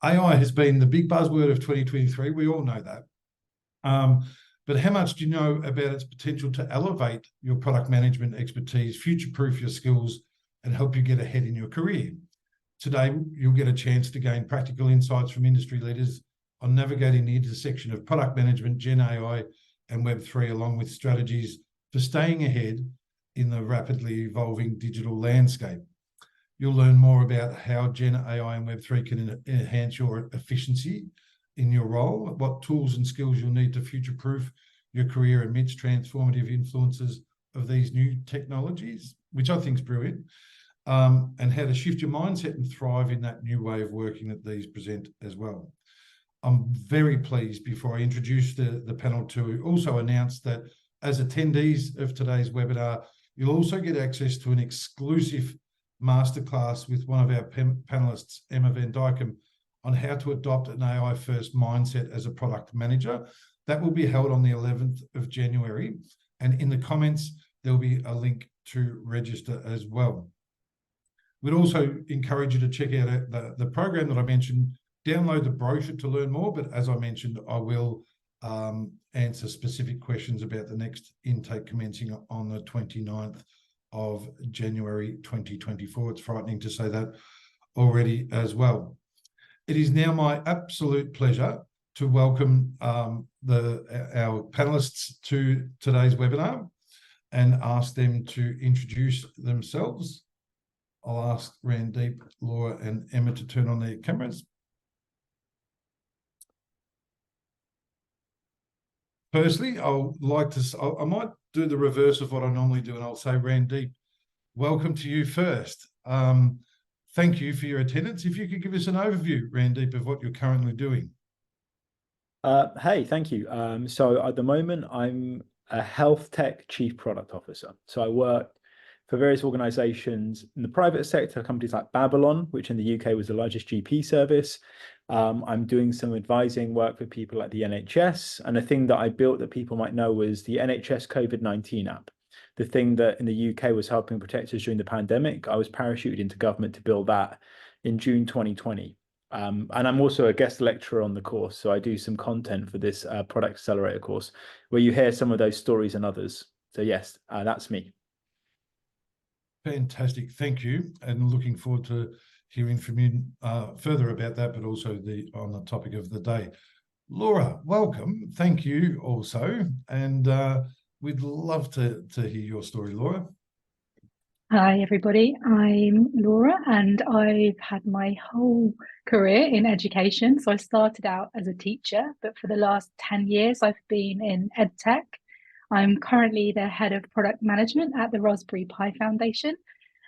AI has been the big buzzword of 2023. We all know that. But how much do you know about its potential to elevate your product management expertise, future-proof your skills, and help you get ahead in your career? Today, you'll get a chance to gain practical insights from industry leaders on navigating the intersection of product management, GenAI and Web3, along with strategies for staying ahead in the rapidly evolving digital landscape. You'll learn more about how GenAI and Web3 can enhance your efficiency in your role, what tools and skills you'll need to future-proof your career amidst transformative influences of these new technologies, which I think is brilliant, and how to shift your mindset and thrive in that new way of working that these present as well. I'm very pleased, before I introduce the panel, to also announce that as attendees of today's webinar, you'll also get access to an exclusive masterclass with one of our panelists, Emma Van Dijkum, on how to adopt an AI-first mindset as a product manager. That will be held on the 11th of January. And in the comments, there'll be a link to register as well. We'd also encourage you to check out the program that I mentioned, download the brochure to learn more. But as I mentioned, I will answer specific questions about the next intake commencing on the 29th of January 2024. It's frightening to say that already as well. It is now my absolute pleasure to welcome our panelists to today's webinar and ask them to introduce themselves. I'll ask Randeep, Laura, and Emma to turn on their cameras. Firstly, I might do the reverse of what I normally do, and I'll say, Randeep, welcome to you first. Thank you for your attendance. If you could give us an overview, Randeep, of what you're currently doing. Hey, thank you. So at the moment, I'm a health tech chief product officer. So I work for various organizations in the private sector, companies like Babylon, which in the UK was the largest GP service. I'm doing some advising work for people like the NHS. And a thing that I built that people might know was the NHS COVID-19 app. The thing that in the UK was helping protect us during the pandemic. I was parachuted into government to build that in June 2020. And I'm also a guest lecturer on the course. So I do some content for this product accelerator course where you hear some of those stories and others. So yes, that's me. Fantastic. Thank you. And looking forward to hearing from you further about that, but also on the topic of the day. Laura, welcome. Thank you also. And we'd love to hear your story, Laura. Hi, everybody. I'm Laura, and I've had my whole career in education. So I started out as a teacher, but for the last 10 years, I've been in EdTech. I'm currently the head of product management at the Raspberry Pi Foundation.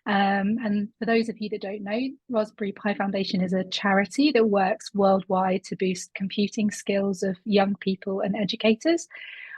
And for those of you that don't know, Raspberry Pi Foundation is a charity that works worldwide to boost computing skills of young people and educators.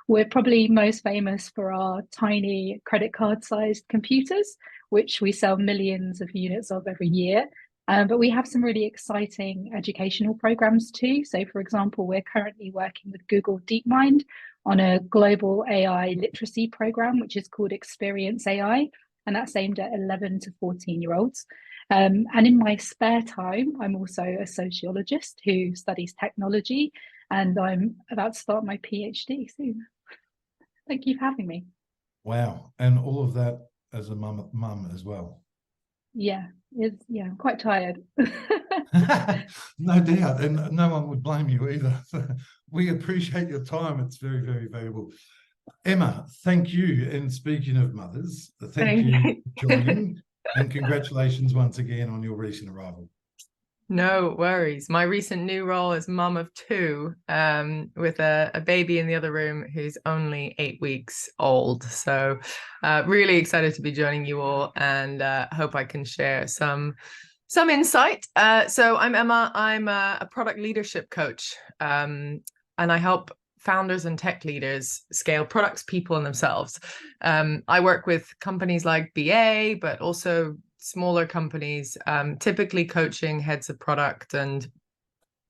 We're probably most famous for our tiny credit card sized computers, which we sell millions of units of every year. But we have some really exciting educational programs too. So for example, we're currently working with Google DeepMind on a global AI literacy program, which is called Experience AI. And that's aimed at 11 to 14-year-olds. And in my spare time, I'm also a sociologist who studies technology, and I'm about to start my PhD soon. Thank you for having me. Wow. And all of that as a mum as well. Yeah, I'm quite tired. No doubt. And no one would blame you either. We appreciate your time. It's very, very valuable. Emma, thank you. And speaking of mothers, thank you for joining. And congratulations once again on your recent arrival. No worries. My recent new role as mum of two, with a baby in the other room who's only 8 weeks old. So really excited to be joining you all, and hope I can share some insight. So I'm Emma. I'm a product leadership coach, and I help founders and tech leaders scale products, people, and themselves. I work with companies like BA, but also smaller companies, typically coaching heads of product and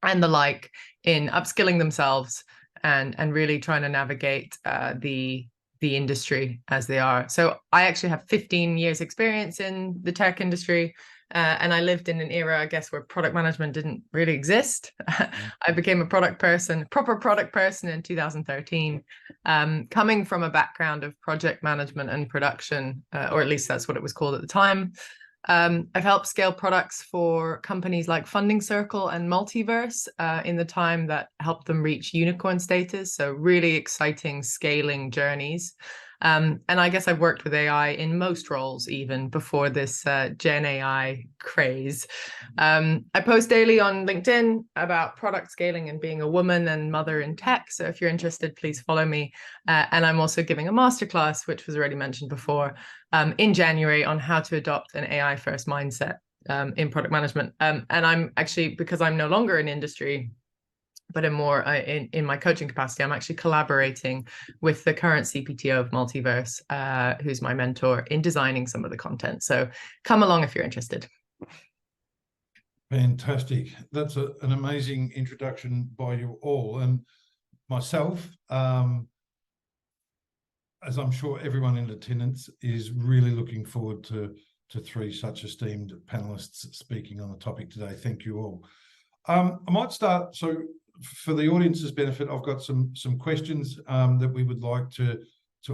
the like in upskilling themselves and really trying to navigate the industry as they are. So I actually have 15 years experience in the tech industry, And I lived in an era, I guess, where product management didn't really exist. I became a proper product person in 2013, coming from a background of project management and production, or at least that's what it was called at the time. I've helped scale products for companies like Funding Circle and Multiverse in the time that helped them reach unicorn status. So really exciting scaling journeys. And I guess I've worked with AI in most roles, even before this Gen AI craze. I post daily on LinkedIn about product scaling and being a woman and mother in tech. So if you're interested, please follow me. And I'm also giving a masterclass, which was already mentioned before, in January on how to adopt an AI first mindset in product management. And I'm actually, because I'm no longer in industry, but in my coaching capacity, I'm actually collaborating with the current CPTO of Multiverse, who's my mentor in designing some of the content. So come along if you're interested. Fantastic. That's an amazing introduction by you all. And myself, as I'm sure everyone in attendance is really looking forward to three such esteemed panelists speaking on the topic today. Thank you all. I might start, so for the audience's benefit, I've got some questions that we would like to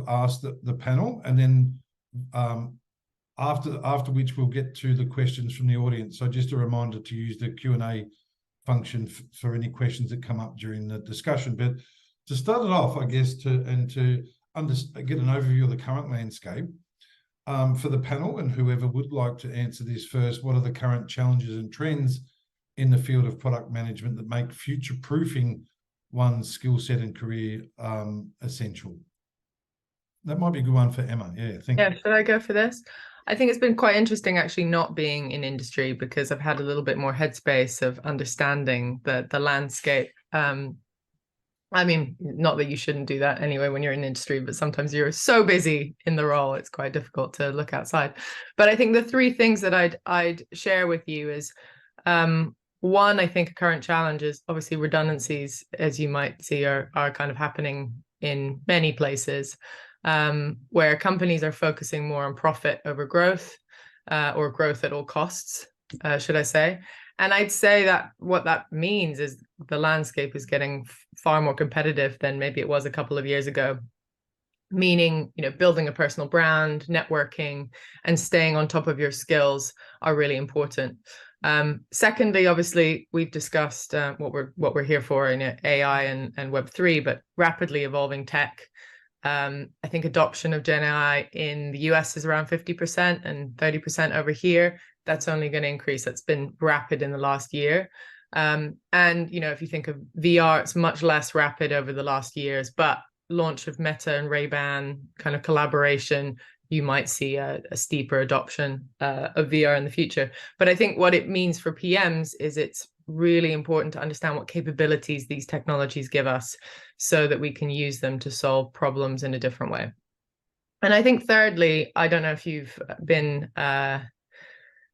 ask the panel, and then after which we'll get to the questions from the audience. So just a reminder to use the Q&A function for any questions that come up during the discussion. But to start it off, I guess, to get an overview of the current landscape for the panel, and whoever would like to answer this first, what are the current challenges and trends in the field of product management that make future-proofing one's skill set and career essential? That might be a good one for Emma. Yeah, thank you. Should I go for this? I think it's been quite interesting actually not being in industry, because I've had a little bit more headspace of understanding the landscape. I mean, not that you shouldn't do that anyway when you're in industry, but sometimes you're so busy in the role, it's quite difficult to look outside. But I think the three things that I'd share with you is, one, I think a current challenge is obviously redundancies, as you might see, are kind of happening in many places, where companies are focusing more on profit over growth, or growth at all costs, should I say. And I'd say that what that means is the landscape is getting far more competitive than maybe it was a couple of years ago, meaning, building a personal brand, networking, and staying on top of your skills are really important. Secondly, obviously, we've discussed what we're here for in AI and Web3, but rapidly evolving tech. I think adoption of GenAI in the US is around 50% and 30% over here. That's only going to increase. That's been rapid in the last year. And, if you think of VR, it's much less rapid over the last years, but launch of Meta and Ray-Ban kind of collaboration, you might see a steeper adoption of VR in the future. But I think what it means for PMs is it's really important to understand what capabilities these technologies give us so that we can use them to solve problems in a different way. And I think thirdly, I don't know if you've been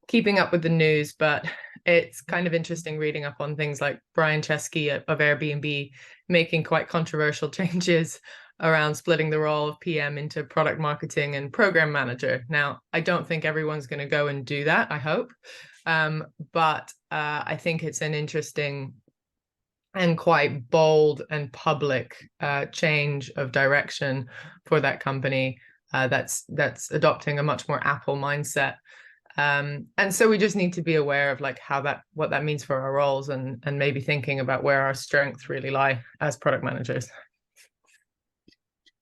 keeping up with the news, but it's kind of interesting reading up on things like Brian Chesky of Airbnb making quite controversial changes around splitting the role of PM into product marketing and program manager. Now, I don't think everyone's going to go and do that, I hope. But I think it's an interesting and quite bold and public change of direction for that company that's adopting a much more Apple mindset. And so we just need to be aware of what that means for our roles, and maybe thinking about where our strengths really lie as product managers.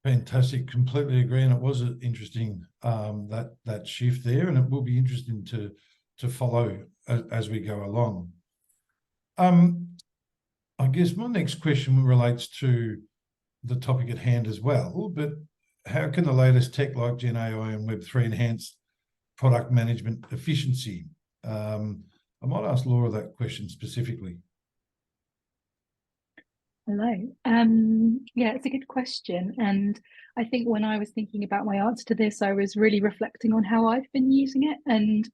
Fantastic, completely agree. And it was interesting that shift there, and it will be interesting to follow as we go along. I guess my next question relates to the topic at hand as well, but how can the latest tech like GenAI and Web3 enhance product management efficiency? I might ask Laura that question specifically. Hello. Yeah, it's a good question. And I think when I was thinking about my answer to this, I was really reflecting on how I've been using it. And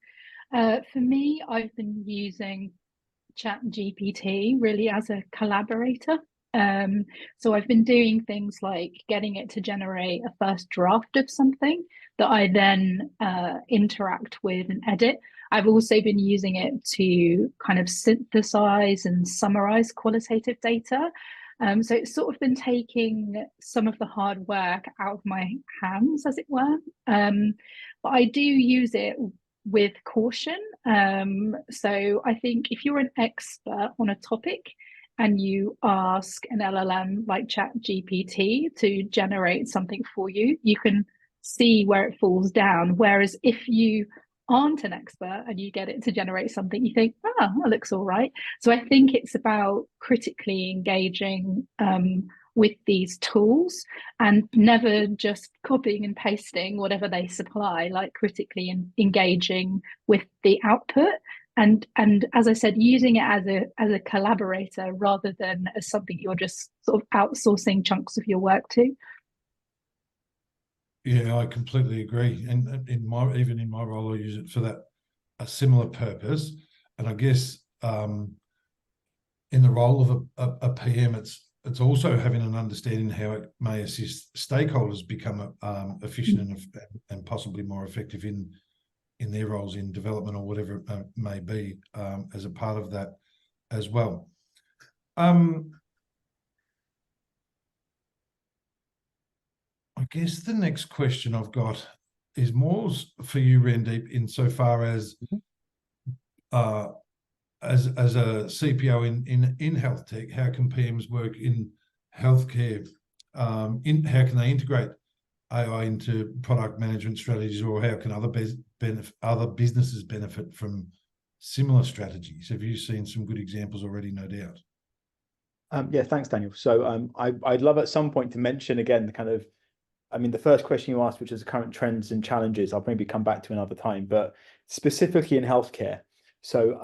for me, I've been using ChatGPT really as a collaborator. So I've been doing things like getting it to generate a first draft of something that I then interact with and edit. I've also been using it to kind of synthesize and summarize qualitative data. So it's sort of been taking some of the hard work out of my hands, as it were. But I do use it with caution. So I think if you're an expert on a topic and you ask an LLM like ChatGPT to generate something for you, you can see where it falls down. Whereas if you aren't an expert and you get it to generate something, you think, oh, that looks all right. So I think it's about critically engaging with these tools and never just copying and pasting whatever they supply, like critically engaging with the output. And as I said, using it as a collaborator rather than as something you're just sort of outsourcing chunks of your work to. Yeah, I completely agree. And even in my role, I use it for a similar purpose. And I guess in the role of a PM, it's also having an understanding how it may assist stakeholders become efficient and possibly more effective in their roles in development or whatever it may be, as a part of that as well. I guess the next question I've got is more for you, Randeep, insofar as a CPO in health tech, how can PMs work in healthcare? How can they integrate AI into product management strategies, or how can other businesses benefit from similar strategies? Have you seen some good examples already? No doubt. Yeah, thanks, Daniel. So I'd love at some point to mention again the kind of, I mean, the first question you asked, which is current trends and challenges, I'll maybe come back to another time, but specifically in healthcare. So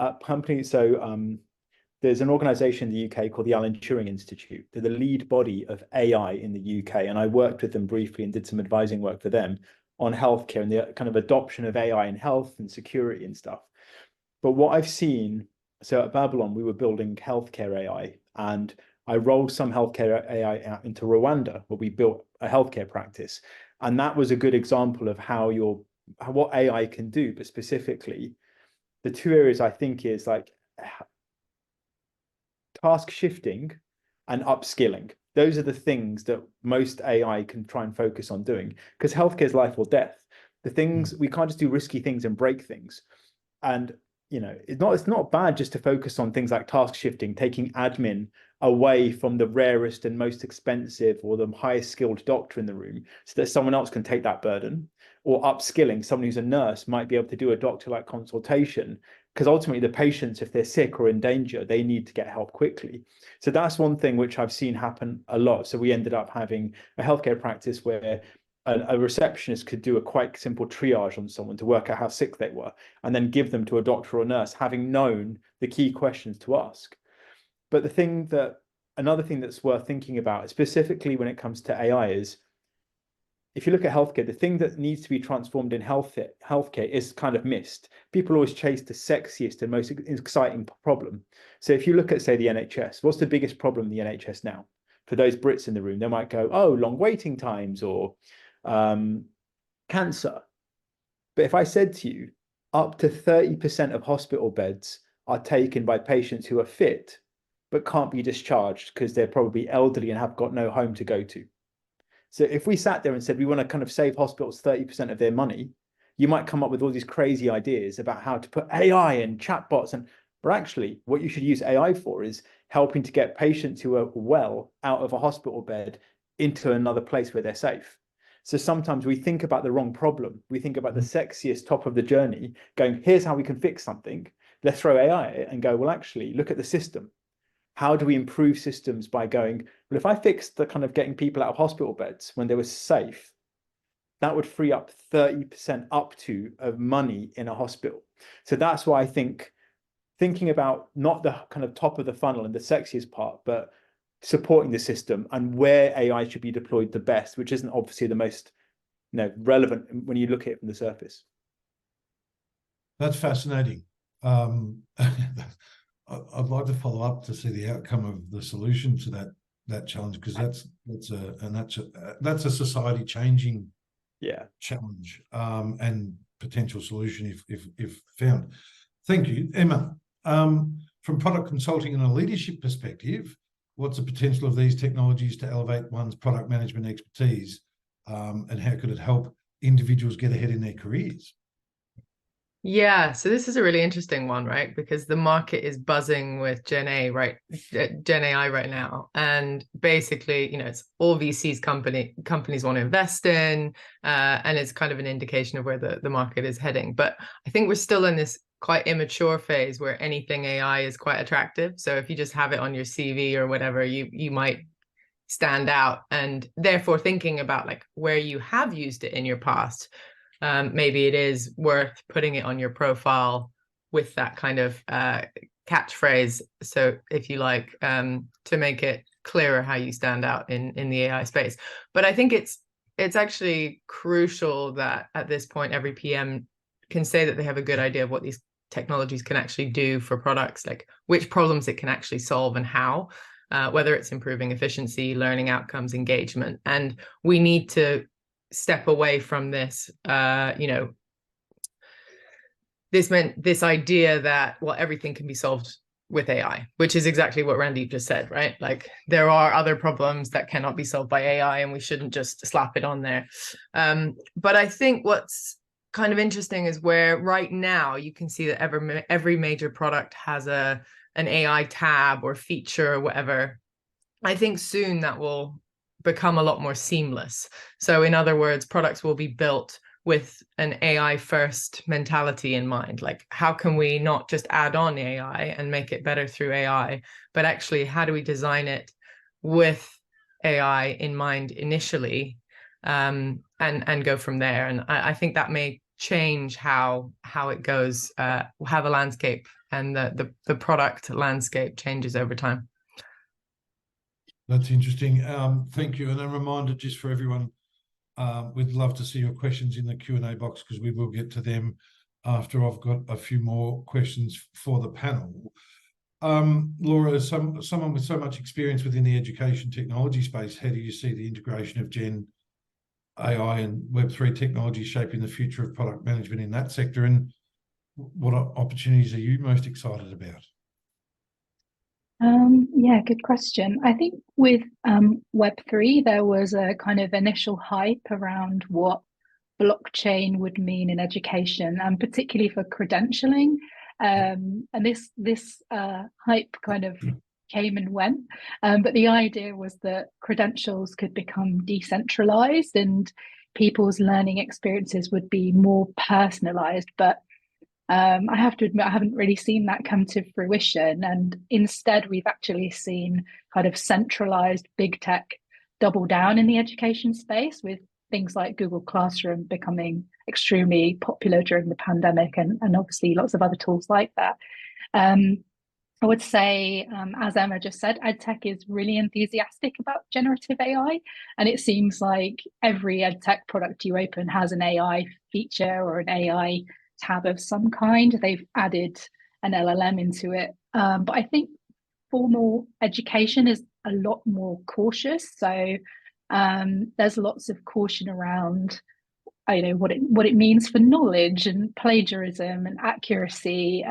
there's an organization in the UK called the Alan Turing Institute. They're the lead body of AI in the UK. And I worked with them briefly and did some advising work for them on healthcare and the kind of adoption of AI in health and security and stuff. But what I've seen, so at Babylon, we were building healthcare AI, and I rolled some healthcare AI out into Rwanda, where we built a healthcare practice. And that was a good example of what AI can do, but specifically the two areas I think is like task shifting and upskilling. Those are the things that most AI can try and focus on doing, because healthcare is life or death. The things, we can't just do risky things and break things. And it's not bad just to focus on things like task shifting, taking admin away from the rarest and most expensive or the highest skilled doctor in the room so that someone else can take that burden, or upskilling. Someone who's a nurse might be able to do a doctor-like consultation, because ultimately the patients, if they're sick or in danger, they need to get help quickly. So that's one thing which I've seen happen a lot. So we ended up having a healthcare practice where a receptionist could do a quite simple triage on someone to work out how sick they were, and then give them to a doctor or nurse, having known the key questions to ask. But another thing that's worth thinking about, specifically when it comes to AI, is if you look at healthcare, the thing that needs to be transformed in healthcare is kind of missed. People always chase the sexiest and most exciting problem. So if you look at, say, the NHS, what's the biggest problem in the NHS now? For those Brits in the room, they might go, oh, long waiting times or cancer. But if I said to you, up to 30% of hospital beds are taken by patients who are fit, but can't be discharged because they're probably elderly and have got no home to go to. So if we sat there and said, we want to kind of save hospitals 30% of their money, you might come up with all these crazy ideas about how to put AI and chatbots. But actually, what you should use AI for is helping to get patients who are well out of a hospital bed into another place where they're safe. So sometimes we think about the wrong problem. We think about the sexiest top of the journey, going, here's how we can fix something. Let's throw AI at it and go, well, actually, look at the system. How do we improve systems by going, well, if I fixed the kind of getting people out of hospital beds when they were safe, that would free up 30% up to of money in a hospital. So that's why I think thinking about not the kind of top of the funnel and the sexiest part, but supporting the system and where AI should be deployed the best, which isn't obviously the most relevant when you look at it from the surface. That's fascinating. I'd like to follow up to see the outcome of the solution to that challenge, because that's a society changing challenge and potential solution if found. Thank you, Emma. From product consulting and a leadership perspective, what's the potential of these technologies to elevate one's product management expertise, and how could it help individuals get ahead in their careers? Yeah, so this is a really interesting one, right? Because the market is buzzing with GenAI right now. And basically, it's all VCs companies want to invest in, and it's kind of an indication of where the market is heading. But I think we're still in this quite immature phase where anything AI is quite attractive. So if you just have it on your CV or whatever, you might stand out. And therefore thinking about like where you have used it in your past, maybe it is worth putting it on your profile with that kind of catchphrase. So if you like, to make it clearer how you stand out in the AI space. But I think it's actually crucial that at this point, every PM can say that they have a good idea of what these technologies can actually do for products, like which problems it can actually solve and how, whether it's improving efficiency, learning outcomes, engagement. And we need to step away from this, this idea that, well, everything can be solved with AI, which is exactly what Randeep just said, right? Like there are other problems that cannot be solved by AI and we shouldn't just slap it on there. But I think what's kind of interesting is where right now you can see that every major product has an AI tab or feature or whatever. I think soon that will become a lot more seamless. So in other words, products will be built with an AI first mentality in mind. Like how can we not just add on AI and make it better through AI, but actually how do we design it with AI in mind initially, and go from there. And I think that may change how it goes, how the landscape and the product landscape changes over time. That's interesting. Thank you. And a reminder just for everyone, we'd love to see your questions in the Q&A box, because we will get to them after I've got a few more questions for the panel. Laura, as someone with so much experience within the education technology space, how do you see the integration of GenAI and Web3 technology shaping the future of product management in that sector? And what opportunities are you most excited about? Yeah, good question. I think with Web3, there was a kind of initial hype around what blockchain would mean in education, and particularly for credentialing. And this hype kind of came and went. But the idea was that credentials could become decentralized and people's learning experiences would be more personalized. But I have to admit, I haven't really seen that come to fruition. And instead, we've actually seen kind of centralized big tech double down in the education space, with things like Google Classroom becoming extremely popular during the pandemic, and obviously lots of other tools like that. I would say, as Emma just said, EdTech is really enthusiastic about generative AI. And it seems like every EdTech product you open has an AI feature or an AI tab of some kind. They've added an LLM into it. But I think formal education is a lot more cautious. So there's lots of caution around what it means for knowledge and plagiarism and accuracy,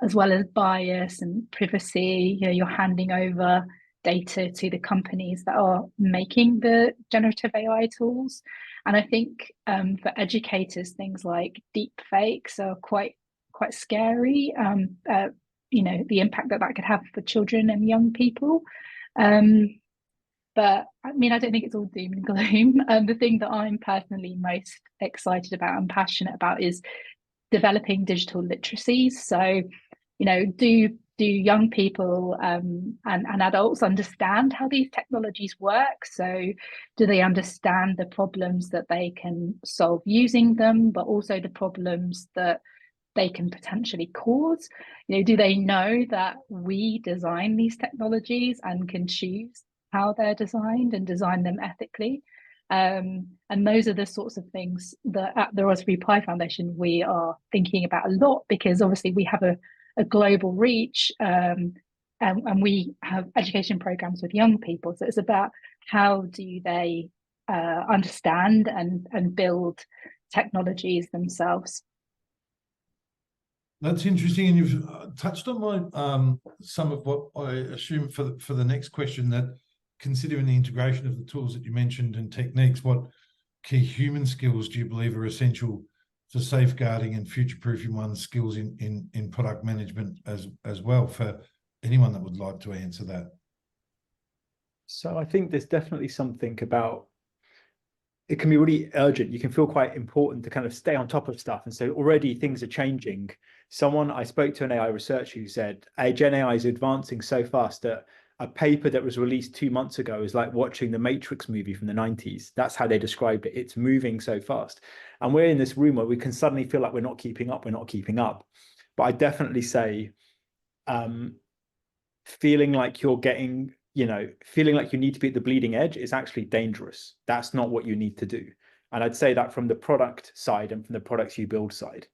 as well as bias and privacy. You're handing over data to the companies that are making the generative AI tools. And I think for educators, things like deep fakes are quite scary. The impact that could have for children and young people. But I mean, I don't think it's all doom and gloom. The thing that I'm personally most excited about and passionate about is developing digital literacies. So, do young people and adults understand how these technologies work? So do they understand the problems that they can solve using them, but also the problems that they can potentially cause? Do they know that we design these technologies and can choose how they're designed and design them ethically? And those are the sorts of things that at the Raspberry Pi Foundation we are thinking about a lot, because obviously we have a global reach. and we have education programs with young people. So it's about how do they understand and build technologies themselves. That's interesting, and you've touched on my some of what I assume for the next question, that considering the integration of the tools that you mentioned and techniques, what key human skills do you believe are essential for safeguarding and future-proofing one's skills in product management as well, for anyone that would like to answer that? So I think there's definitely something about, it can be really urgent. You can feel quite important to kind of stay on top of stuff. And so already things are changing. I spoke to an AI researcher who said, Gen AI is advancing so fast that a paper that was released 2 months ago is like watching the Matrix movie from the 90s. That's how they described it. It's moving so fast. And we're in this room where we can suddenly feel like we're not keeping up. But I definitely say, feeling like you're getting, feeling like you need to be at the bleeding edge is actually dangerous. That's not what you need to do. And I'd say that from the product side and from the products you build side.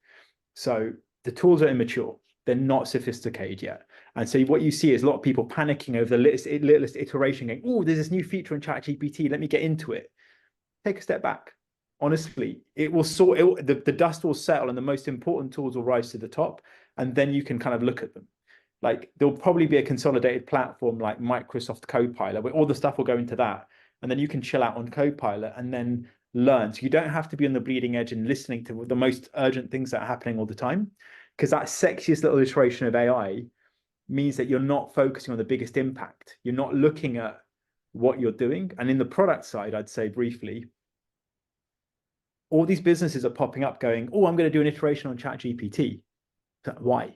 So the tools are immature. They're not sophisticated yet. And so what you see is a lot of people panicking over the littlest iteration, going, oh, there's this new feature in ChatGPT, let me get into it. Take a step back. Honestly, it will the dust will settle and the most important tools will rise to the top. And then you can kind of look at them. Like there'll probably be a consolidated platform like Microsoft Copilot, where all the stuff will go into that. And then you can chill out on Copilot and then learn. So you don't have to be on the bleeding edge and listening to the most urgent things that are happening all the time. Because that sexiest little iteration of AI means that you're not focusing on the biggest impact. You're not looking at what you're doing. And in the product side, I'd say briefly, all these businesses are popping up going, oh, I'm going to do an iteration on ChatGPT. Why?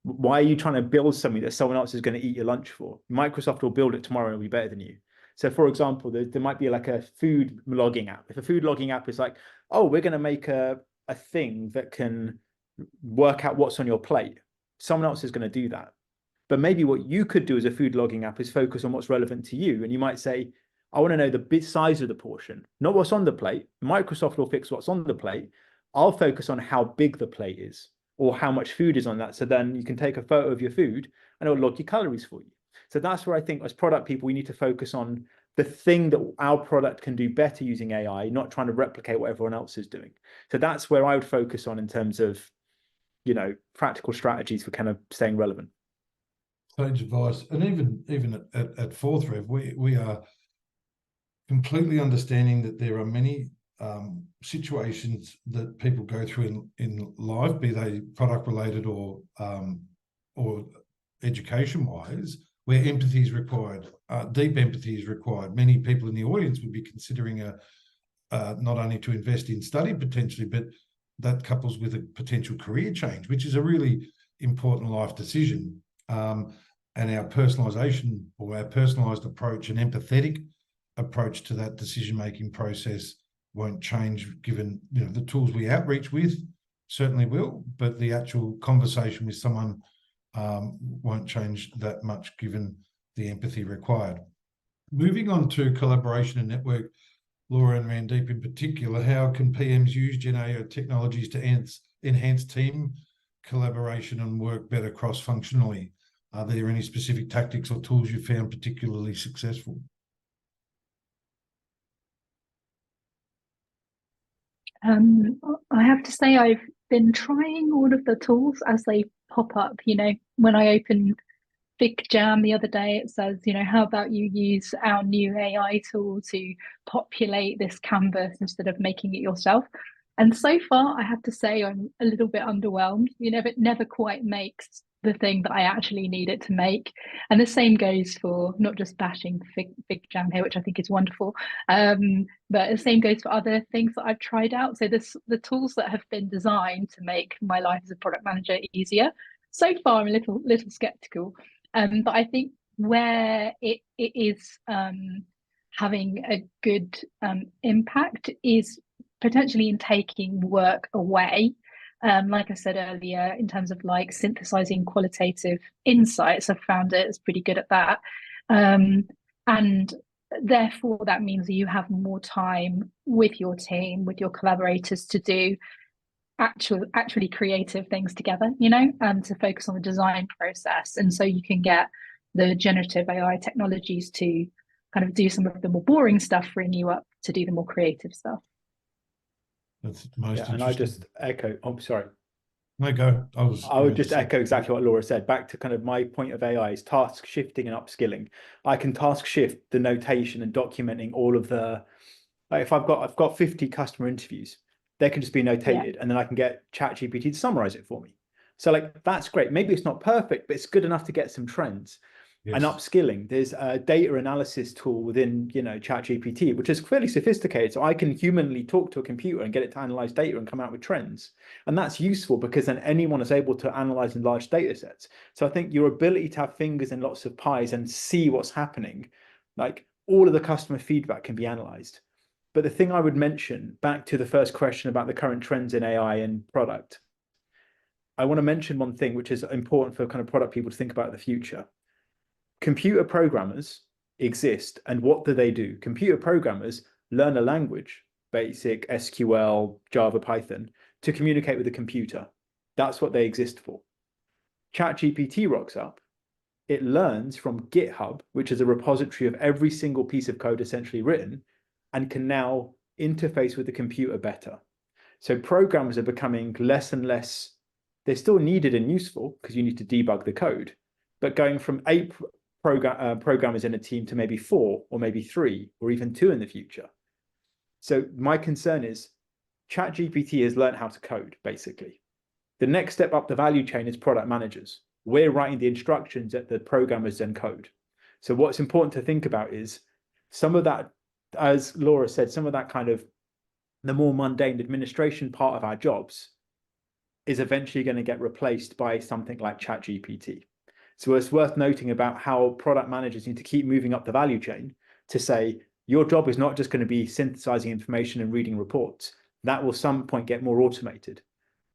Why are you trying to build something that someone else is going to eat your lunch for? Microsoft will build it tomorrow and it'll be better than you. So for example, there might be like a food logging app. If a food logging app is like, oh, we're going to make a thing that can work out what's on your plate, someone else is going to do that. But maybe what you could do as a food logging app is focus on what's relevant to you. And you might say, I want to know the bit size of the portion, not what's on the plate. Microsoft will fix what's on the plate. I'll focus on how big the plate is or how much food is on that. So then you can take a photo of your food and it'll log your calories for you. So that's where I think as product people, we need to focus on the thing that our product can do better using AI, not trying to replicate what everyone else is doing. So that's where I would focus on in terms of, practical strategies for kind of staying relevant. Sage advice. And even at Fourth Rev, we are completely understanding that there are many situations that people go through in life, be they product related or education wise, where empathy is required, deep empathy is required. Many people in the audience would be considering not only to invest in study potentially, but that couples with a potential career change, which is a really important life decision. And our personalization or our personalized approach and empathetic approach to that decision-making process won't change, given the tools we outreach with certainly will, but the actual conversation with someone won't change that much given the empathy required. Moving on to collaboration and network, Laura and Randeep in particular, how can PMs use GenAI technologies to enhance team collaboration and work better cross-functionally? Are there any specific tactics or tools you found particularly successful? I have to say I've been trying all of the tools as they pop up. When I opened FigJam the other day, it says, how about you use our new AI tool to populate this canvas instead of making it yourself? And so far, I have to say I'm a little bit underwhelmed. It never quite makes the thing that I actually need it to make. And the same goes for not just bashing FigJam here, which I think is wonderful, but the same goes for other things that I've tried out. So the tools that have been designed to make my life as a product manager easier. So far, I'm a little skeptical. But I think where it is having a good impact is potentially in taking work away. Like I said earlier, in terms of like synthesizing qualitative insights, I've found it's pretty good at that. And therefore, that means that you have more time with your team, with your collaborators to do actually creative things together, you know, to focus on the design process. And so you can get the generative AI technologies to kind of do some of the more boring stuff, freeing you up to do the more creative stuff. That's most interesting. And I just echo, oh, sorry. No, go. I would just echo exactly what Laura said. Back to kind of my point of AI is task shifting and upskilling. I can task shift the notation and documenting all of the, like if I've got 50 customer interviews, they can just be notated, and then I can get ChatGPT to summarize it for me. So like, that's great. Maybe it's not perfect, but it's good enough to get some trends. Yes. And upskilling, there's a data analysis tool within, you know, ChatGPT, which is fairly sophisticated. So I can humanly talk to a computer and get it to analyze data and come out with trends. And that's useful because then anyone is able to analyze in large data sets. So I think your ability to have fingers in lots of pies and see what's happening, like all of the customer feedback can be analyzed. But the thing I would mention, back to the first question about the current trends in AI and product, I want to mention one thing which is important for kind of product people to think about in the future. Computer programmers exist, and what do? Computer programmers learn a language, basic SQL, Java, Python, to communicate with the computer. That's what they exist for. ChatGPT rocks up. It learns from GitHub, which is a repository of every single piece of code essentially written, and can now interface with the computer better. So programmers are becoming less and less, they're still needed and useful because you need to debug the code, but going from 8 programmers in a team to maybe 4 or maybe 3 or even 2 in the future. So my concern is ChatGPT has learned how to code, basically. The next step up the value chain is product managers. We're writing the instructions that the programmers then code. So what's important to think about is some of that, as Laura said, some of that kind of the more mundane administration part of our jobs is eventually going to get replaced by something like ChatGPT. So it's worth noting about how product managers need to keep moving up the value chain to say, your job is not just going to be synthesizing information and reading reports. That will some point get more automated,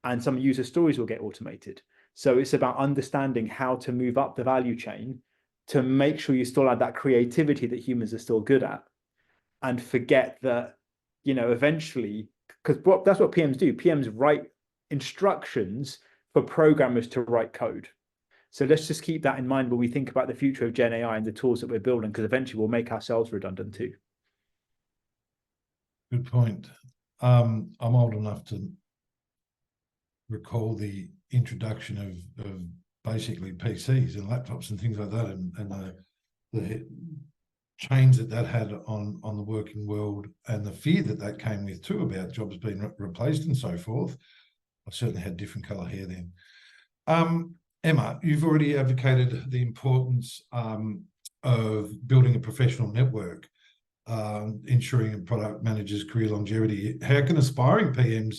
and some user stories will get automated. So it's about understanding how to move up the value chain to make sure you still have that creativity that humans are still good at, and forget that, you know, eventually, because that's what PMs do. PMs write instructions for programmers to write code. So let's just keep that in mind when we think about the future of Gen AI and the tools that we're building, because eventually we'll make ourselves redundant too. Good point. I'm old enough to recall the introduction of basically PCs and laptops and things like that, and the change that had on the working world, and the fear that came with too about jobs being replaced and so forth. I certainly had different color hair then. Emma, you've already advocated the importance of building a professional network, ensuring product managers' career longevity. How can aspiring PMs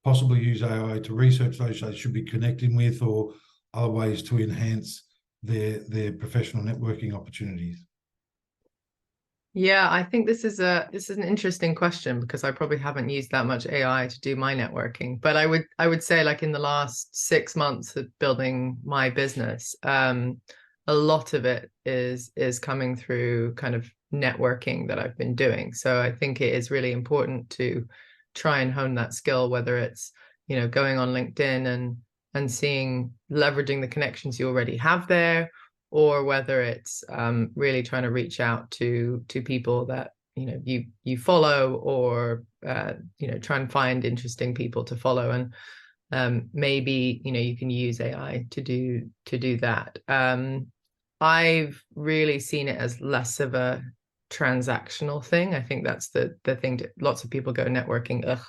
possibly use AI to research those they should be connecting with, or other ways to enhance their professional networking opportunities? Yeah, I think this is an interesting question, because I probably haven't used that much AI to do my networking. But I would say, like, in the last 6 months of building my business, a lot of it is coming through kind of networking that I've been doing. So I think it is really important to try and hone that skill, whether it's, you know, going on LinkedIn and leveraging the connections you already have there, or whether it's really trying to reach out to people that, you know, you follow, or you know, try and find interesting people to follow, and maybe, you know, you can use AI to do that. I've really seen it as less of a transactional thing. I think that's the thing. Lots of people go networking, ugh.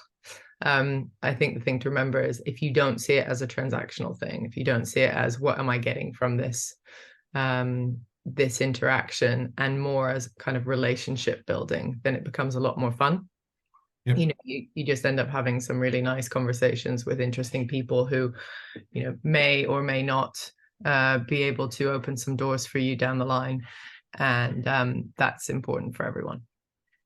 I think the thing to remember is, if you don't see it as a transactional thing, if you don't see it as what am I getting from this interaction, and more as kind of relationship building, then it becomes a lot more fun. Yep. You know, you just end up having some really nice conversations with interesting people who, you know, may or may not be able to open some doors for you down the line, and that's important for everyone.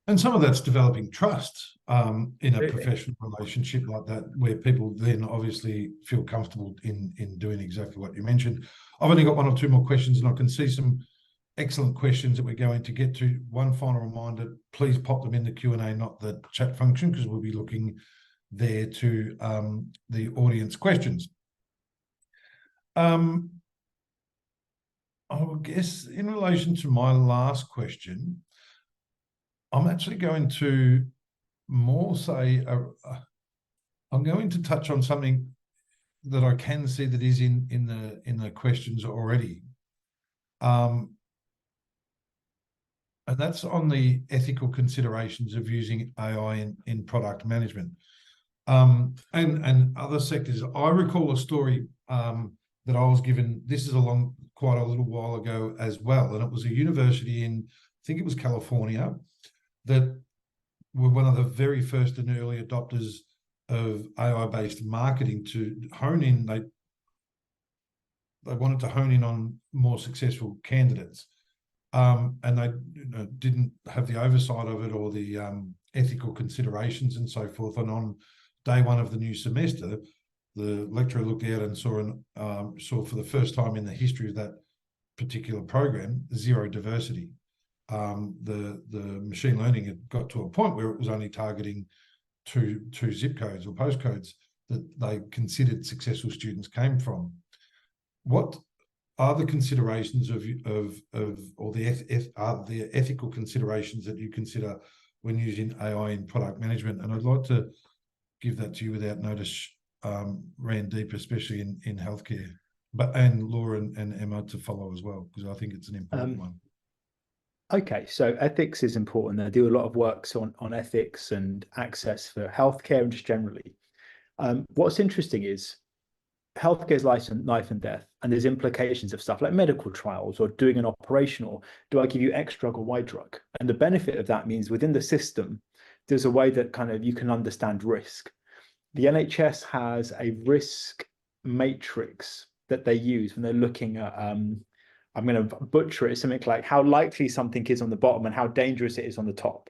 And some of that's developing trust in a professional relationship like that, where people then obviously feel comfortable in doing exactly what you mentioned. I've only got 1 or 2 more questions, and I can see some excellent questions that we're going to get to. One final reminder, please pop them in the Q&A, not the chat function, because we'll be looking there to the audience questions. I guess in relation to my last question, I'm actually going to more say, I'm going to touch on something that I can see that is in the questions already. And that's on the ethical considerations of using AI in product management. And other sectors. I recall a story that I was given, this is quite a little while ago as well, and it was a university in, I think it was California, that were one of the very first and early adopters of AI-based marketing to hone in. They wanted to hone in on more successful candidates. And they didn't have the oversight of it or the ethical considerations and so forth. And on day one of the new semester, the lecturer looked out and saw for the first time in the history of that particular program, zero diversity. The machine learning had got to a point where it was only targeting two zip codes or postcodes that they considered successful students came from. What are the considerations or the ethical considerations that you consider when using AI in product management? And I'd like to give that to you without notice, Randeep, especially in healthcare, and Laura and Emma to follow as well, because I think it's an important one. Okay, so ethics is important. I do a lot of work on ethics and access for healthcare and just generally. What's interesting is healthcare is life and death, and there's implications of stuff like medical trials or doing an operation, or do I give you X drug or Y drug? And the benefit of that means within the system, there's a way that kind of you can understand risk. The NHS has a risk matrix that they use when they're looking at, I'm going to butcher it, something like how likely something is on the bottom and how dangerous it is on the top.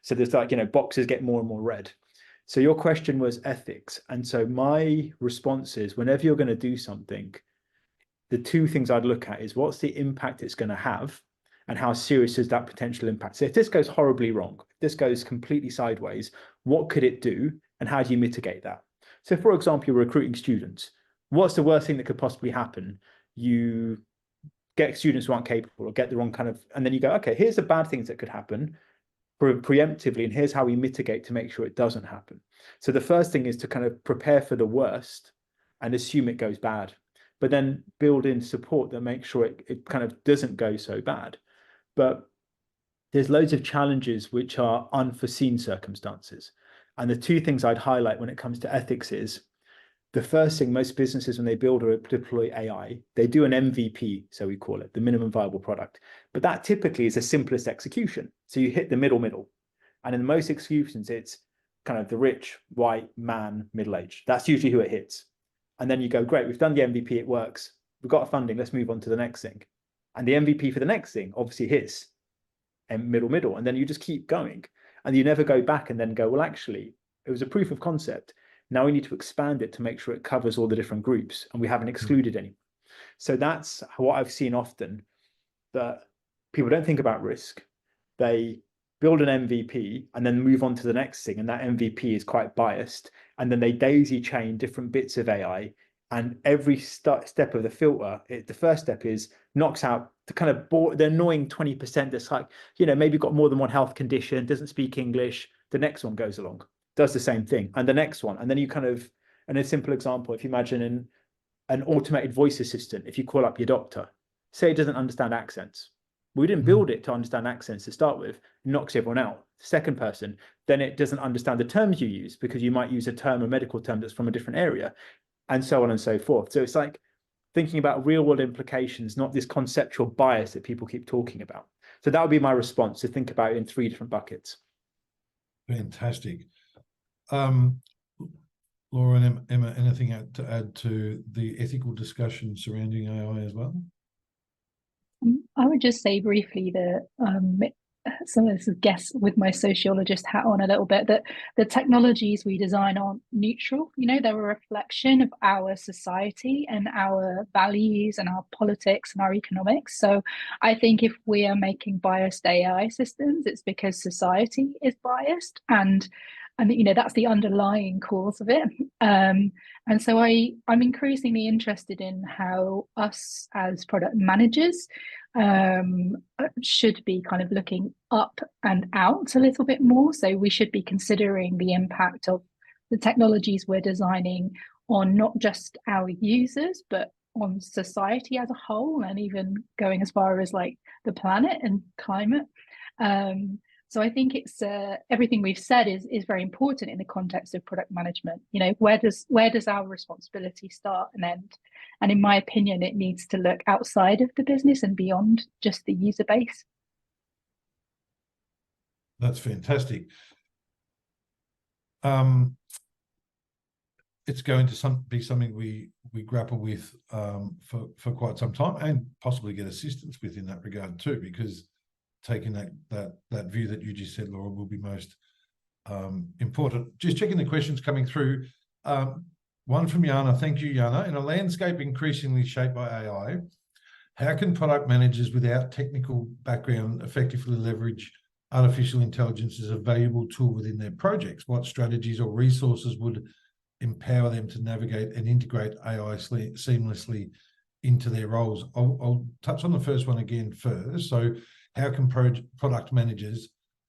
So there's boxes get more and more red. So your question was ethics. And so my response is, whenever you're going to do something, the two things I'd look at is what's the impact it's going to have and how serious is that potential impact. So if this goes horribly wrong, if this goes completely sideways, what could it do and how do you mitigate that? So for example, you're recruiting students. What's the worst thing that could possibly happen? You get students who aren't capable or get the wrong kind of, and then you go, okay, here's the bad things that could happen preemptively, and here's how we mitigate to make sure it doesn't happen. So the first thing is to kind of prepare for the worst and assume it goes bad, but then build in support that makes sure it kind of doesn't go so bad. But there's loads of challenges which are unforeseen circumstances. And the two things I'd highlight when it comes to ethics is, the first thing, most businesses, when they build or deploy AI, they do an MVP, so we call it, the minimum viable product. But that typically is the simplest execution. So you hit the middle. And in most executions, it's kind of the rich, white, man, middle-aged. That's usually who it hits. And then you go, great, we've done the MVP, it works. We've got funding, let's move on to the next thing. And the MVP for the next thing obviously hits and middle. And then you just keep going. And you never go back and then go, well, actually, it was a proof of concept. Now we need to expand it to make sure it covers all the different groups and we haven't excluded any. So that's what I've seen often, that people don't think about risk. They build an MVP and then move on to the next thing. And that MVP is quite biased. And then they daisy chain different bits of AI. And every step of the filter, the first step is knocks out the kind of the annoying 20% that's like, maybe got more than one health condition, doesn't speak English. The next one goes along, does the same thing, and the next one. And then you kind of, and a simple example, if you imagine an automated voice assistant, if you call up your doctor, say it doesn't understand accents. We didn't build it to understand accents to start with, it knocks everyone out. Second person, then it doesn't understand the terms you use because you might use a medical term that's from a different area, and so on and so forth. So it's like thinking about real world implications, not this conceptual bias that people keep talking about. So that would be my response, to think about it in 3 different buckets. Fantastic. Laura and Emma, anything to add to the ethical discussion surrounding AI as well? I would just say briefly that, so this is guess with my sociologist hat on a little bit, that the technologies we design aren't neutral. They're a reflection of our society and our values and our politics and our economics. So I think if we are making biased AI systems, it's because society is biased. And and that's the underlying cause of it. And so I'm increasingly interested in how us as product managers should be kind of looking up and out a little bit more. So we should be considering the impact of the technologies we're designing on not just our users, but on society as a whole, and even going as far as like the planet and climate. So I think it's everything we've said is very important in the context of product management. Where does our responsibility start and end? And in my opinion, it needs to look outside of the business and beyond just the user base. That's fantastic. It's going to be something we grapple with for quite some time, and possibly get assistance with in that regard too, because taking that view that you just said, Laura, will be most important. Just checking the questions coming through. One from Yana. Thank you, Yana. In a landscape increasingly shaped by AI, how can product managers without technical background effectively leverage artificial intelligence as a valuable tool within their projects? What strategies or resources would empower them to navigate and integrate AI seamlessly into their roles? I'll touch on the first one again first. So how can product managers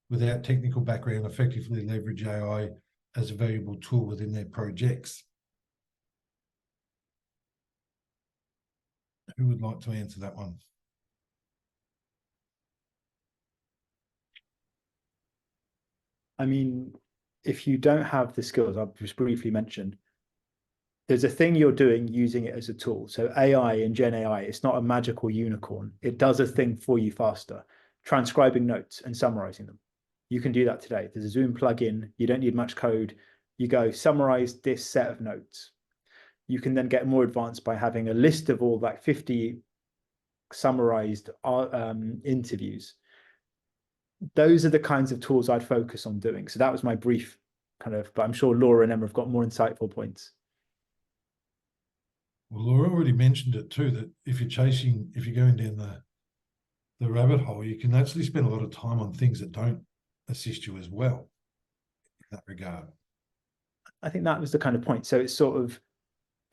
without technical background effectively leverage AI as a valuable tool within their projects? Who would like to answer that one? I mean, if you don't have the skills I've just briefly mentioned, there's a thing you're doing using it as a tool. So AI and GenAI, it's not a magical unicorn. It does a thing for you faster, transcribing notes and summarizing them. You can do that today. There's a Zoom plugin. You don't need much code. You go summarize this set of notes. You can then get more advanced by having a list of all like 50 summarized interviews. Those are the kinds of tools I'd focus on doing. So that was my brief but I'm sure Laura and Emma have got more insightful points. Well, Laura already mentioned it too, that if you're going down the rabbit hole, you can actually spend a lot of time on things that don't assist you as well in that regard. I think that was the kind of point. So it's sort of,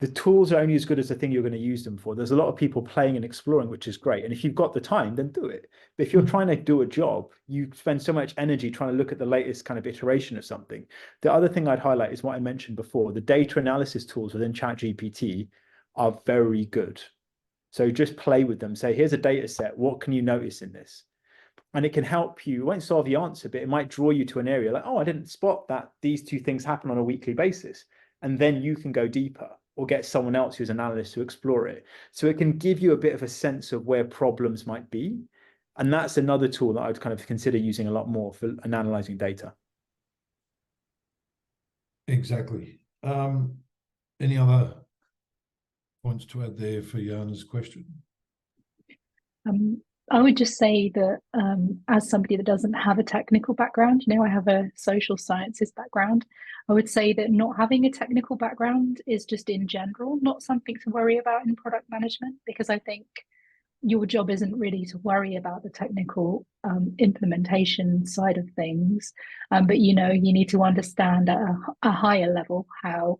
the tools are only as good as the thing you're going to use them for. There's a lot of people playing and exploring, which is great. And if you've got the time, then do it. But if you're trying to do a job, you spend so much energy trying to look at the latest kind of iteration of something. The other thing I'd highlight is what I mentioned before. The data analysis tools within ChatGPT are very good. So just play with them. Say, here's a data set. What can you notice in this? And it can help you. It won't solve the answer, but it might draw you to an area like, oh, I didn't spot that these two things happen on a weekly basis. And then you can go deeper or get someone else who's an analyst to explore it. So it can give you a bit of a sense of where problems might be. And that's another tool that I'd kind of consider using a lot more for analyzing data. Exactly. Any other points to add there for Jana's question? I would just say that as somebody that doesn't have a technical background, I have a social sciences background. I would say that not having a technical background is just in general not something to worry about in product management, because I think your job isn't really to worry about the technical implementation side of things, but you need to understand at a higher level how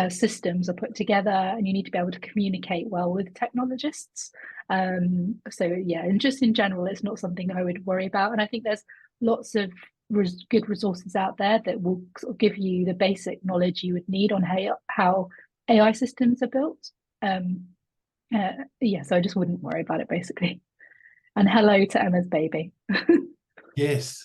systems are put together, and you need to be able to communicate well with technologists. So yeah, and just in general, it's not something I would worry about. And I think there's lots of good resources out there that will sort of give you the basic knowledge you would need on how AI systems are built. Yeah, so I just wouldn't worry about it basically. And hello to Emma's baby. Yes.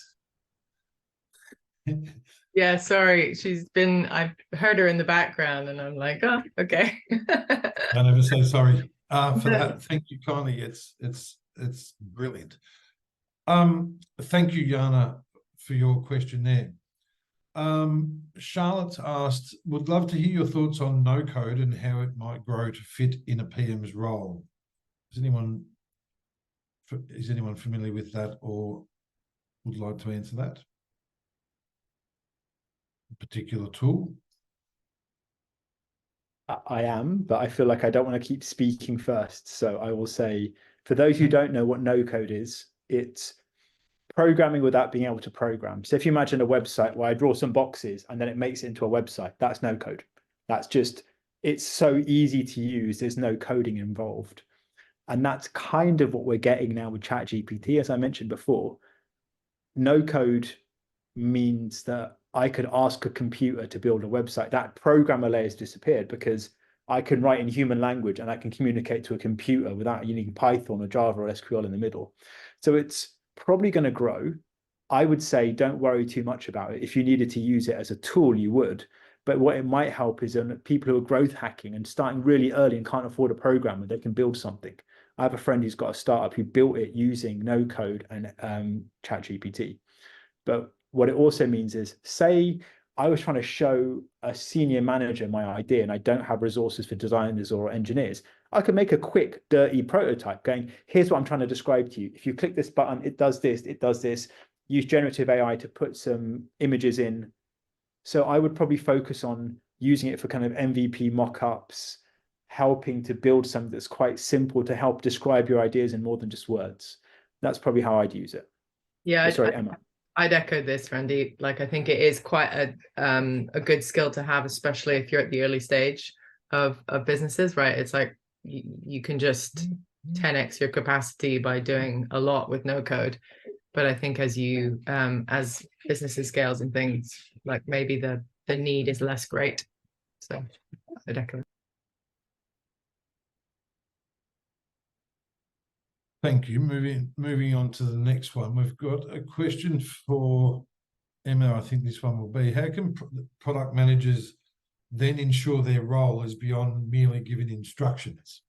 Yeah, sorry. I've heard her in the background and I'm like, oh, okay. Don't ever say sorry for that. Thank you kindly. It's brilliant. Thank you, Jana, for your question there. Charlotte's asked, would love to hear your thoughts on no code and how it might grow to fit in a PM's role. Is anyone familiar with that or would like to answer that? A particular tool? I am, but I feel like I don't want to keep speaking first. So I will say, for those who don't know what no code is, it's programming without being able to program. So if you imagine a website where I draw some boxes and then it makes it into a website, that's no code. That's just, it's so easy to use. There's no coding involved. And that's kind of what we're getting now with ChatGPT. As I mentioned before, no code means that I could ask a computer to build a website. That programmer layer has disappeared because I can write in human language and I can communicate to a computer without using Python or Java or SQL in the middle. So it's probably going to grow. I would say don't worry too much about it. If you needed to use it as a tool, you would. But what it might help is people who are growth hacking and starting really early and can't afford a programmer, they can build something. I have a friend who's got a startup who built it using no code and ChatGPT. But what it also means is, say I was trying to show a senior manager my idea and I don't have resources for designers or engineers, I could make a quick, dirty prototype going, here's what I'm trying to describe to you. If you click this button, it does this, it does this. Use generative AI to put some images in. So I would probably focus on using it for kind of MVP mockups, helping to build something that's quite simple to help describe your ideas in more than just words. That's probably how I'd use it. Yeah, sorry, Emma. I'd echo this, Randy. Like, I think it is quite a good skill to have, especially if you're at the early stage of businesses, right? It's like you can just 10x your capacity by doing a lot with no code. But I think as you as businesses scales and things, like maybe the need is less great. So I'd echo. Thank you. Moving on to the next one. We've got a question for Emma. I think this one will be, how can product managers then ensure their role is beyond merely giving instructions?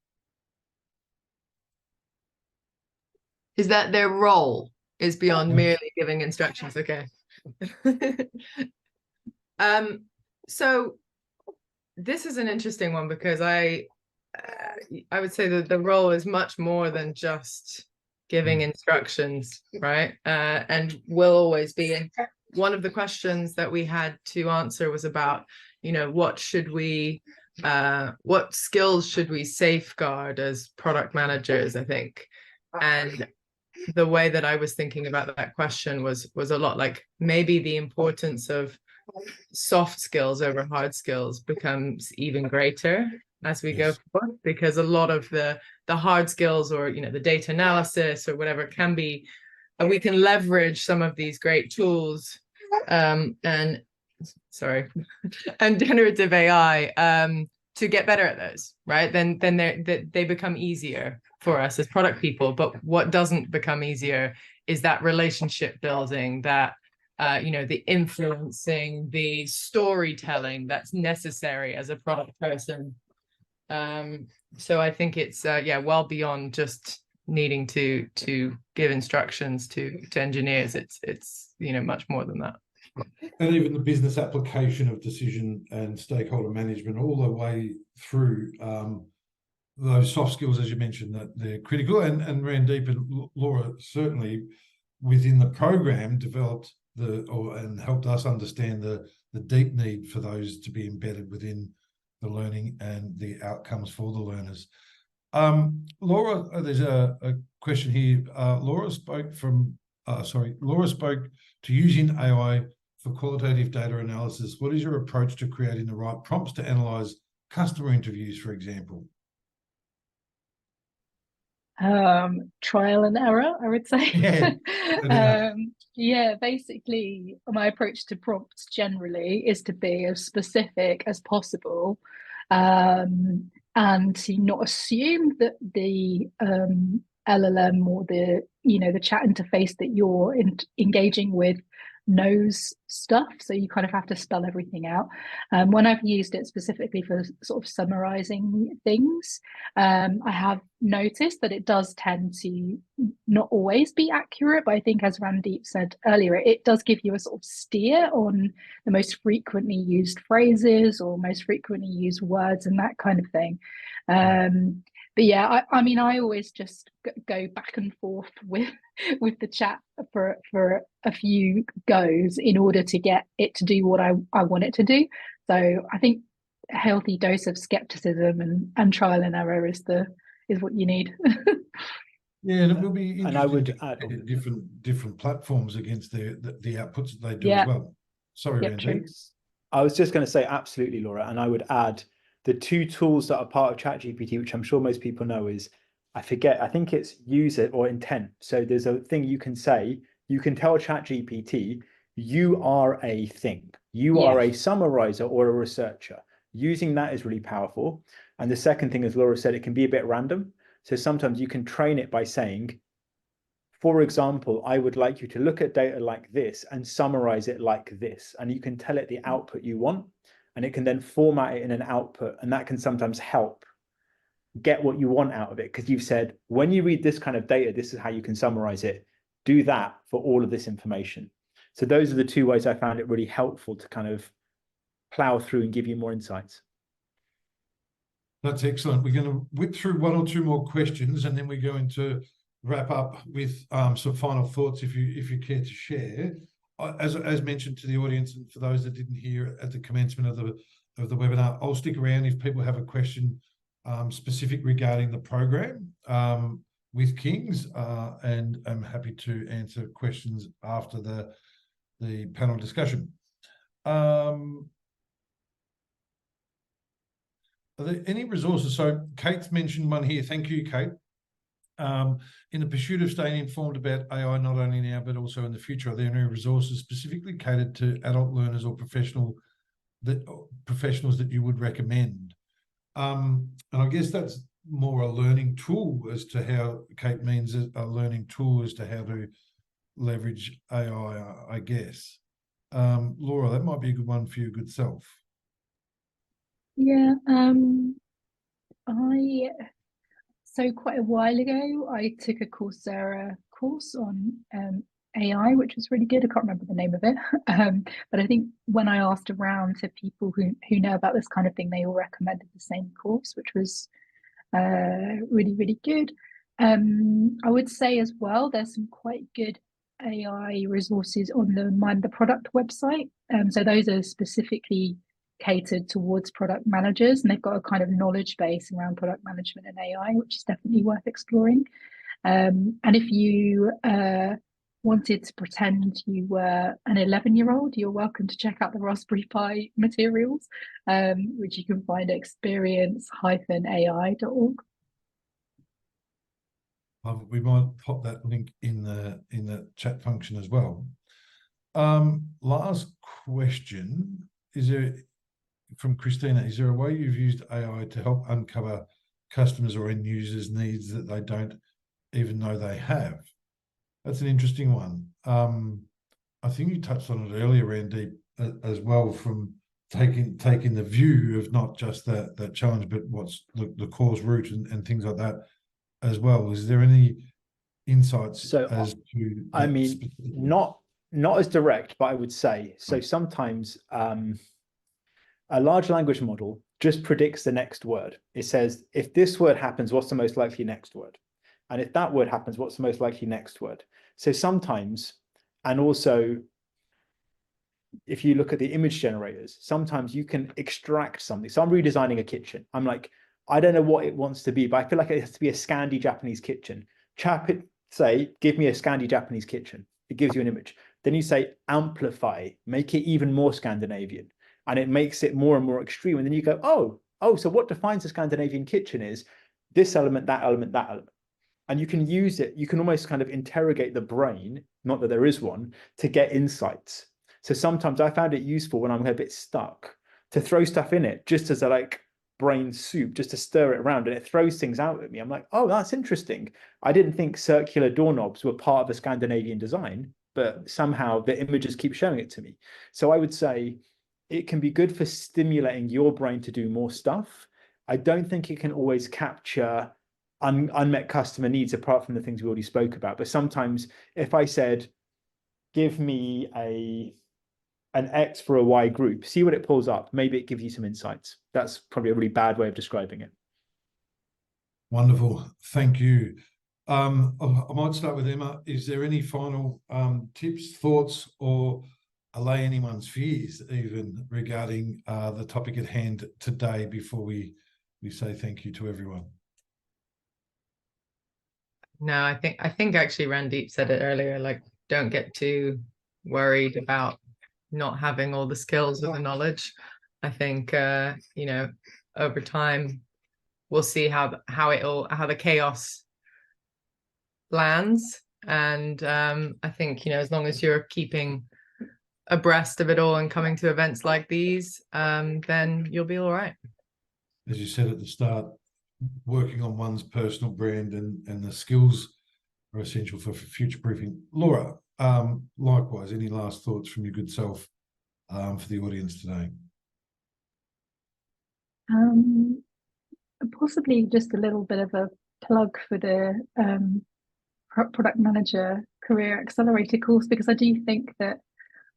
Is that their role is beyond merely giving instructions? Okay. So this is an interesting one because I would say that the role is much more than just giving instructions, right? And will always be. And one of the questions that we had to answer was about, what skills should we safeguard as product managers, I think. And the way that I was thinking about that question was a lot like maybe the importance of soft skills over hard skills becomes even greater as we go forward, because a lot of the hard skills or the data analysis or whatever can be, we can leverage some of these great tools and generative AI to get better at those, right? Then they become easier for us as product people. But what doesn't become easier is that relationship building, that the influencing, the storytelling that's necessary as a product person. So I think it's well beyond just needing to give instructions to engineers. It's much more than that. And even the business application of decision and stakeholder management all the way through those soft skills, as you mentioned, that they're critical. And Randeep and Laura certainly within the program developed and helped us understand the deep need for those to be embedded within the learning and the outcomes for the learners. Laura, there's a question here. Laura spoke to using AI for qualitative data analysis. What is your approach to creating the right prompts to analyze customer interviews, for example? Trial and error, I would say. Basically my approach to prompts generally is to be as specific as possible, and to not assume that the LLM or the chat interface that you're engaging with knows stuff, so you kind of have to spell everything out. When I've used it specifically for sort of summarizing things, I have noticed that it does tend to not always be accurate, but I think, as Randeep said earlier, it does give you a sort of steer on the most frequently used phrases or most frequently used words and that kind of thing. But yeah, I mean, I always just go back and forth with the chat for a few goes in order to get it to do what I want it to do. So I think a healthy dose of skepticism and trial and error is what you need. Yeah, and it will be interesting And I would to add compare different platforms against the outputs that they do Yeah. as well. Sorry, Yep, Randy. true. I was just going to say absolutely, Laura, and I would add the two tools that are part of ChatGPT, which I'm sure most people know, is I think it's user or intent. So there's a thing you can say, you can tell ChatGPT, you are a thing, you are a summarizer or a researcher. Using that is really powerful. And the second thing, as Laura said, it can be a bit random. So sometimes you can train it by saying, for example, I would like you to look at data like this and summarize it like this. And you can tell it the output you want, and it can then format it in an output. And that can sometimes help get what you want out of it. Because you've said, when you read this kind of data, this is how you can summarize it. Do that for all of this information. So those are the two ways I found it really helpful to kind of plow through and give you more insights. That's excellent. We're going to whip through one or two more questions, and then we're going to wrap up with some final thoughts if you care to share. As mentioned to the audience, and for those that didn't hear at the commencement of the webinar, I'll stick around if people have a question specific regarding the program with Kings, and I'm happy to answer questions after the panel discussion. Are there any resources? So Kate's mentioned one here. Thank you, Kate. In the pursuit of staying informed about AI, not only now, but also in the future, are there any resources specifically catered to adult learners or professionals that you would recommend? And I guess that's more a learning tool as to how, Kate means a learning tool as to how to leverage AI, I guess. Laura, that might be a good one for your good self. Yeah, so quite a while ago, I took a Coursera course on AI, which was really good. I can't remember the name of it, but I think when I asked around to people who know about this kind of thing, they all recommended the same course, which was really, really good. I would say as well, there's some quite good AI resources on the Mind the Product website. So those are specifically catered towards product managers, and they've got a kind of knowledge base around product management and AI, which is definitely worth exploring. And if you wanted to pretend you were an 11-year-old, you're welcome to check out the Raspberry Pi materials, which you can find at experience-ai.org. We might pop that link in the chat function as well. Last question, from Christina, is there a way you've used AI to help uncover customers or end users' needs that they don't even know they have? That's an interesting one. I think you touched on it earlier, Randy, as well, from taking the view of not just that challenge, but what's the cause root and things like that as well. Is there any insights as to I mean, not as direct, but I would say, so sometimes a large language model just predicts the next word. It says, if this word happens, what's the most likely next word? And if that word happens, what's the most likely next word? So sometimes, and also, if you look at the image generators, sometimes you can extract something. So I'm redesigning a kitchen. I'm like, I don't know what it wants to be, but I feel like it has to be a Scandi Japanese kitchen. Say, give me a Scandi Japanese kitchen. It gives you an image. Then you say, amplify, make it even more Scandinavian. And it makes it more and more extreme. And then you go, oh, so what defines a Scandinavian kitchen is this element, that element, that element. And you can use it, you can almost kind of interrogate the brain, not that there is one, to get insights. So sometimes I found it useful when I'm a bit stuck to throw stuff in it, just as a like brain soup, just to stir it around, and it throws things out at me. I'm like, oh, that's interesting. I didn't think circular doorknobs were part of a Scandinavian design, but somehow the images keep showing it to me. So I would say it can be good for stimulating your brain to do more stuff. I don't think it can always capture unmet customer needs apart from the things we already spoke about. But sometimes if I said, give me an X for a Y group, see what it pulls up, maybe it gives you some insights. That's probably a really bad way of describing it. Wonderful. Thank you. I might start with Emma. Is there any final tips, thoughts, or allay anyone's fears even regarding the topic at hand today before we say thank you to everyone? No, I think actually Randeep said it earlier, like, don't get too worried about not having all the skills or the knowledge. I think you know, over time we'll see how the chaos lands. And I think, you know, as long as you're keeping abreast of it all and coming to events like these, then you'll be all right. As you said at the start, working on one's personal brand and the skills are essential for future proofing. Laura, likewise, any last thoughts from your good self for the audience today? Possibly just a little bit of a plug for the product manager career accelerator course, because I do think that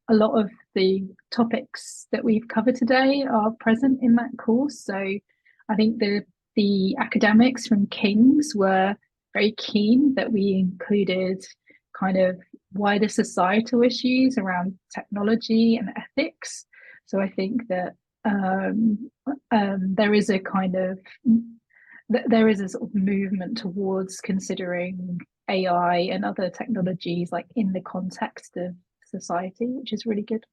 a lot of the topics that we've covered today are present in that course. So I think the academics from King's were very keen that we included kind of wider societal issues around technology and ethics. So I think that there is a kind of there is a sort of movement towards considering AI and other technologies like in the context of society, which is really good.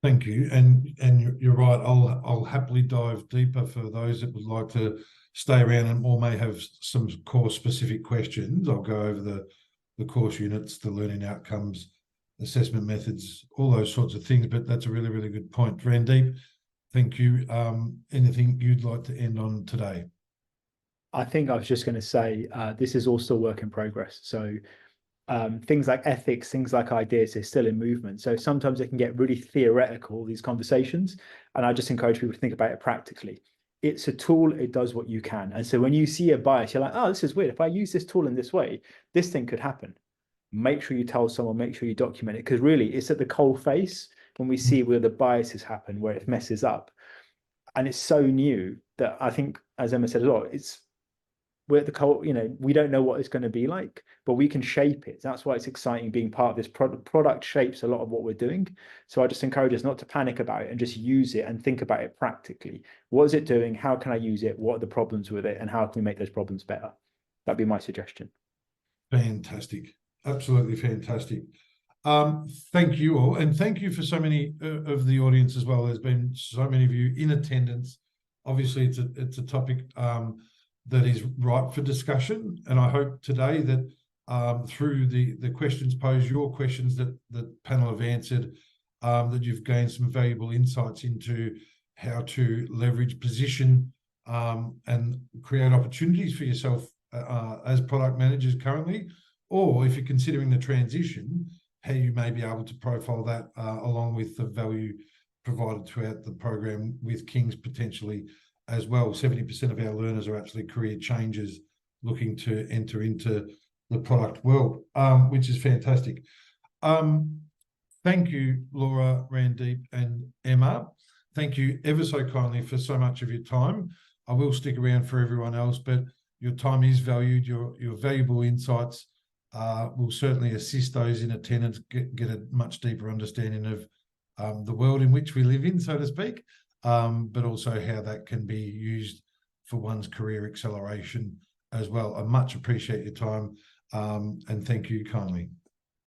Thank you, and you're right. I'll happily dive deeper for those that would like to stay around and or may have some course specific questions. I'll go over the course units, the learning outcomes, assessment methods, all those sorts of things. But that's a really, really good point. Randeep, thank you. Anything you'd like to end on today? I think I was just going to say, this is all still work in progress. So things like ethics, things like ideas, is still in movement. So sometimes it can get really theoretical, these conversations. And I just encourage people to think about it practically. It's a tool, it does what you can. And so when you see a bias, you're like, oh, this is weird. If I use this tool in this way, this thing could happen. Make sure you tell someone, make sure you document it, because really it's at the coal face when we see where the biases happen, where it messes up. And it's so new that I think, as Emma said a lot, we're at the coal, you know, we don't know what it's going to be like, but we can shape it. That's why it's exciting being part of this product shapes a lot of what we're doing. So I just encourage us not to panic about it and just use it and think about it practically. What is it doing? How can I use it? What are the problems with it? And how can we make those problems better? That'd be my suggestion. Fantastic. Absolutely fantastic. Thank you all. And thank you for so many of the audience as well. There's been so many of you in attendance. Obviously, it's a topic that is ripe for discussion. And I hope today that through the questions posed, your questions that the panel have answered, that you've gained some valuable insights into how to leverage, position, and create opportunities for yourself as product managers currently, or if you're considering the transition, how you may be able to profile that along with the value provided throughout the program with King's potentially as well. 70% of our learners are actually career changers looking to enter into the product world, which is fantastic. Thank you, Laura, Randeep, and Emma. Thank you ever so kindly for so much of your time. I will stick around for everyone else, but your time is valued. Your valuable insights will certainly assist those in attendance get a much deeper understanding of the world in which we live in, so to speak. But also how that can be used for one's career acceleration as well. I much appreciate your time, and thank you kindly.